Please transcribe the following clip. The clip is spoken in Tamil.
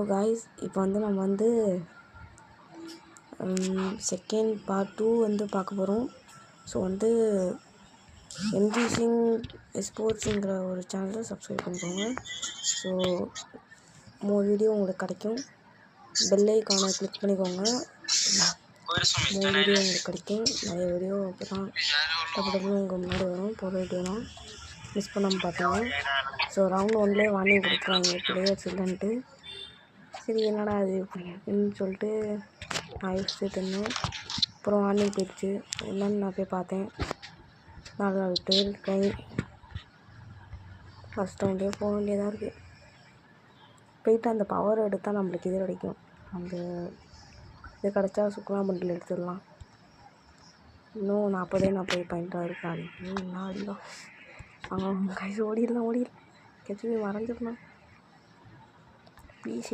காய்ஸ் இப்போ நம்ம செகண்ட் பார்ட் 2 பார்க்க போகிறோம். ஸோ எம்ஜி சிங் ஸ்போர்ட்ஸுங்கிற ஒரு சேனலை சப்ஸ்கிரைப் பண்ணிக்கோங்க. ஸோ மோர் வீடியோ உங்களுக்கு கிடைக்கும். பெல் ஐக்கானை கிளிக் பண்ணிக்கோங்க. மோர் வீடியோ உங்களுக்கு கிடைக்கும். நிறைய வீடியோ அப்போ தான் டப்புன்னு உங்கள் முன்னாடி வரும். போகிற வீடியோலாம் மிஸ் பண்ணாமல் பார்த்துங்க. ஸோ ரவுண்ட் 1லேயே வார்னிங் கொடுத்துருவாங்க பிளேயர்ஸ் இல்லைன்ட்டு. சரி என்னடா அது அப்படின்னு சொல்லிட்டு நான் யோசிச்சுட்டு இருந்தேன். அப்புறம் வார்னிங் போயிடுச்சு. என்னன்னு நான் போய் பார்த்தேன். 4 பேர் கை ஃபஸ்ட் ரவுண்டே போக வேண்டியதாக இருக்குது. போயிட்டு அந்த பவர் எடுத்தால் நம்மளுக்கு இது கிடைக்கும். அந்த இது கிடச்சா சுக்குனா பண்டில் எடுத்துடலாம். இன்னும் 40 பாயிண்ட்டாக இருக்காது. என்ன அடிதான் அவங்க கைஸ் ஓடிடலாம் கெச்சு மறைஞ்சிடலாம். ப்ளீஸ்